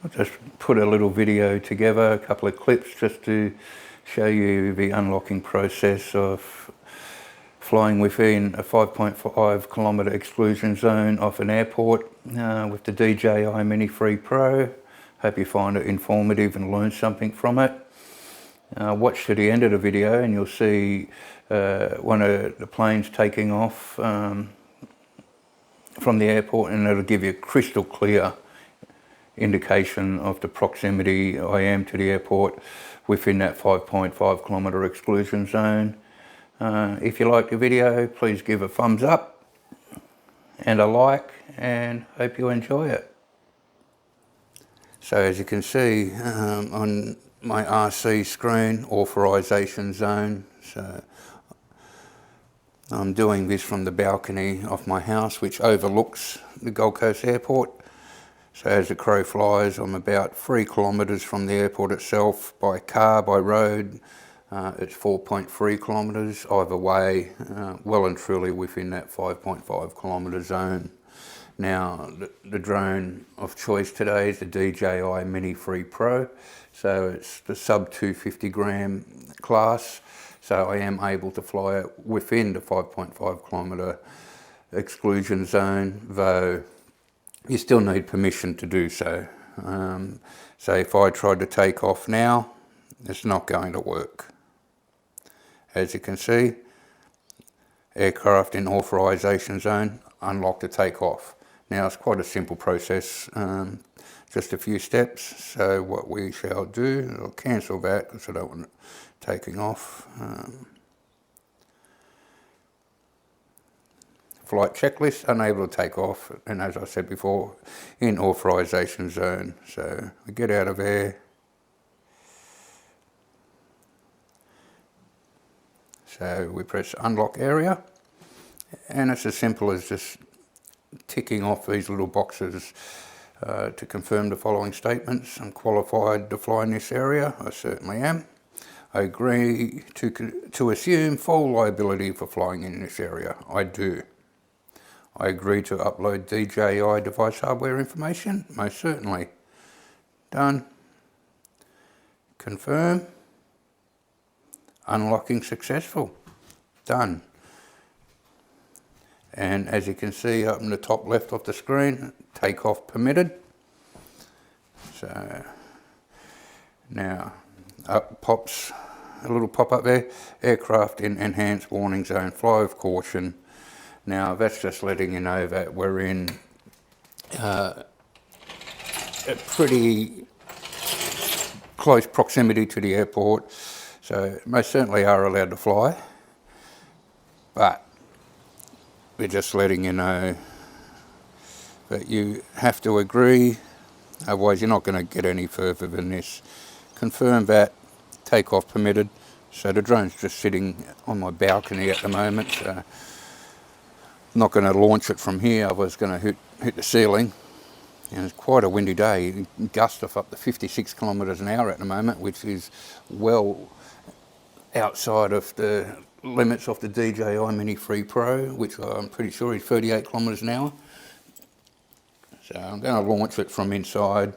I just put a little video together, a couple of clips just to show you the unlocking process of flying within a 5.5 kilometre exclusion zone off an airport with the Dji Mini 3 Pro. Hope you find it informative and learn something from it. Watch to the end of the video and you'll see one of the planes taking off from the airport, and it'll give you a crystal clear indication of the proximity I am to the airport within that 5.5 kilometre exclusion zone. If you like the video, please give a thumbs up and a like, and hope you enjoy it. So as you can see on my RC screen, authorization zone. So I'm doing this from the balcony of my house, which overlooks the Gold Coast Airport. So as the crow flies, I'm about 3 kilometres from the airport itself. By car, by road, it's 4.3 kilometres. Either way, well and truly within that 5.5 kilometre zone. Now, the drone of choice today is the Dji Mini 3 Pro. So it's the sub 250 gram class. So I am able to fly it within the 5.5 kilometre exclusion zone, though you still need permission to do so. So if I tried to take off now, it's not going to work. As you can see, aircraft in authorization zone, unlock to take off. Now it's quite a simple process, just a few steps. So what we shall do, I'll cancel that because I don't want it taking off. Flight checklist, unable to take off, and as I said before, in authorization zone. So we get out of there. So we press unlock area, and it's as simple as just ticking off these little boxes to confirm the following statements. I'm qualified to fly in this area. I certainly am. I agree to assume full liability for flying in this area. I do. I agree to upload DJI device hardware information. Most certainly. Done. Confirm. Unlocking successful. Done. And as you can see up in the top left of the screen, takeoff permitted. So now up pops a little pop-up there, aircraft in enhanced warning zone, fly with caution. Now that's just letting you know that we're in a pretty close proximity to the airport, so most certainly are allowed to fly, but we're just letting you know that you have to agree, otherwise you're not going to get any further than this. Confirm that, takeoff permitted. So the drone's just sitting on my balcony at the moment, so I'm not going to launch it from here. I was going to hit the ceiling, and it's quite a windy day. Gusts of up to 56 kilometres an hour at the moment, which is well outside of the limits of the Dji Mini 3 Pro, which I'm pretty sure is 38 kilometres an hour. So I'm going to launch it from inside.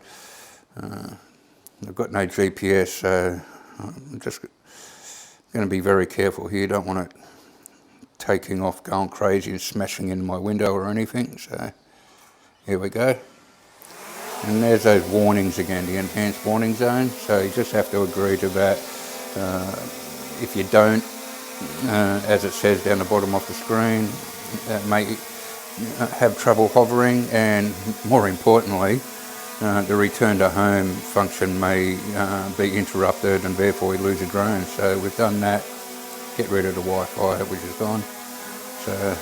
I've got no GPS, so I'm just going to be very careful here. Don't want it taking off, going crazy and smashing into my window or anything. So here we go. And there's those warnings again, the enhanced warning zone. So you just have to agree to that. If you don't, as it says down the bottom of the screen, may have trouble hovering, and more importantly, the return to home function may be interrupted and therefore you lose your drone. So we've done that. Get rid of the Wi-Fi, which is gone. So,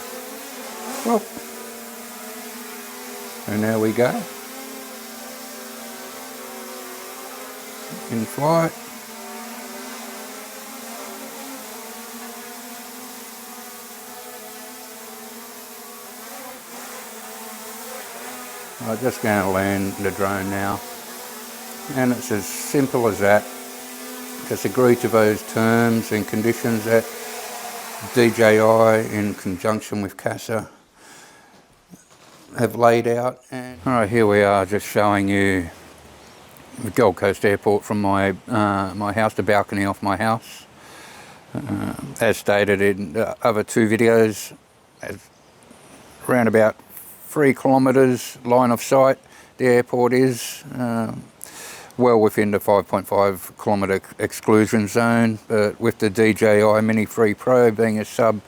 well, and there we go. In flight. I'm just going to land the drone now, and it's as simple as that. Just agree to those terms and conditions that DJI in conjunction with CASA have laid out. And all right, here we are, just showing you the Gold Coast Airport from my my house, the balcony off my house. As stated in the other two videos, around about 3 kilometres line of sight the airport is, well within the 5.5 kilometre exclusion zone, but with the Dji Mini 3 Pro being a sub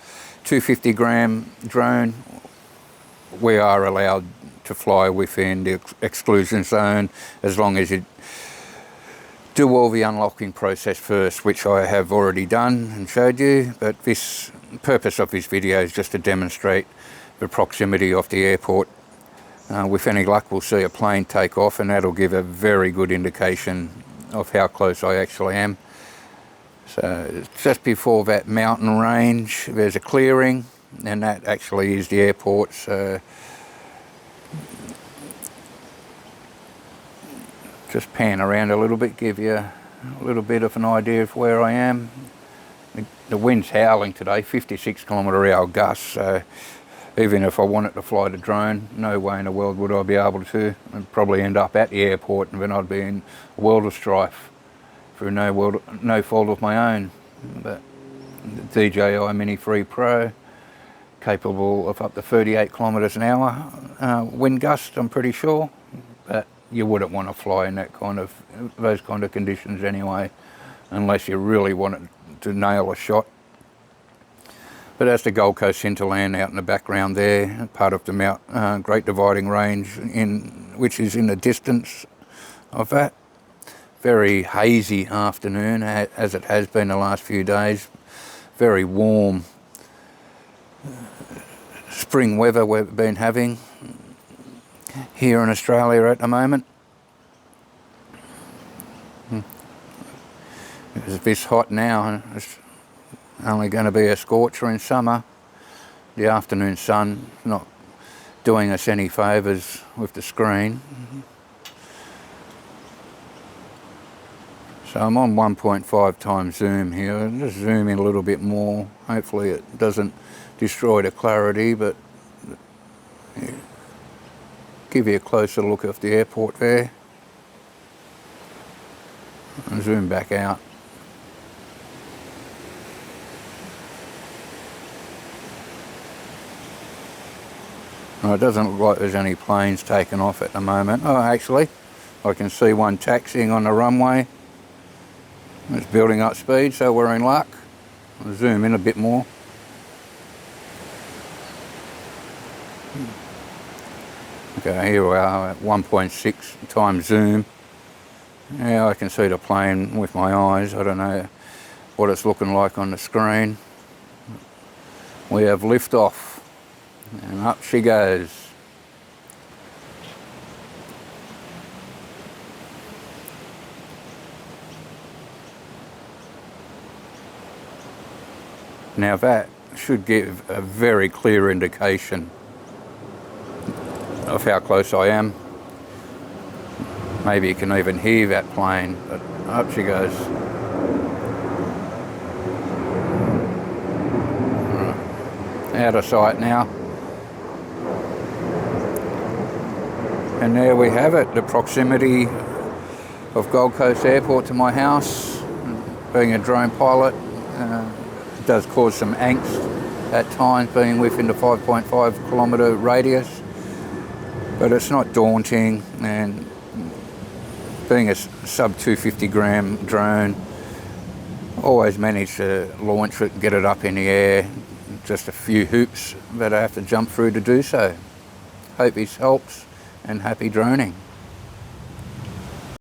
250 gram drone, we are allowed to fly within the exclusion zone as long as you do all the unlocking process first, which I have already done and showed you. But this purpose of this video is just to demonstrate the proximity of the airport. With any luck we'll see a plane take off, and that'll give a very good indication of how close I actually am. So just before that mountain range there's a clearing, and that actually is the airport. So just pan around a little bit, give you a little bit of an idea of where I am. The wind's howling today, 56 km/h gusts, so even if I wanted to fly the drone, no way in the world would I be able to. I'd probably end up at the airport, and then I'd be in a world of strife through no fault of my own. But the Dji Mini 3 Pro, capable of up to 38 km/h wind gust, I'm pretty sure. But you wouldn't want to fly in those kind of conditions anyway, unless you really wanted to nail a shot. But that's the Gold Coast hinterland out in the background there, part of the Great Dividing Range, which is in the distance of that. Very hazy afternoon, as it has been the last few days. Very warm spring weather we've been having here in Australia at the moment. It's this hot now. It's only going to be a scorcher in summer. The afternoon sun not doing us any favours with the screen. So I'm on 1.5 times zoom here. I'll just zoom in a little bit more. Hopefully it doesn't destroy the clarity, but give you a closer look of the airport there. And zoom back out. Well, it doesn't look like there's any planes taking off at the moment. Oh, actually, I can see one taxiing on the runway. It's building up speed, so we're in luck. I'll zoom in a bit more. Okay, here we are at 1.6 times zoom. Yeah, I can see the plane with my eyes. I don't know what it's looking like on the screen. We have liftoff. And up she goes. Now that should give a very clear indication of how close I am. Maybe you can even hear that plane, but up she goes. Out of sight now. And there we have it, the proximity of Gold Coast Airport to my house. Being a drone pilot, it does cause some angst at times, being within the 5.5 kilometre radius, but it's not daunting. And being a sub 250 gram drone, always manage to launch it and get it up in the air. Just a few hoops that I have to jump through to do so. Hope this helps, and happy droning.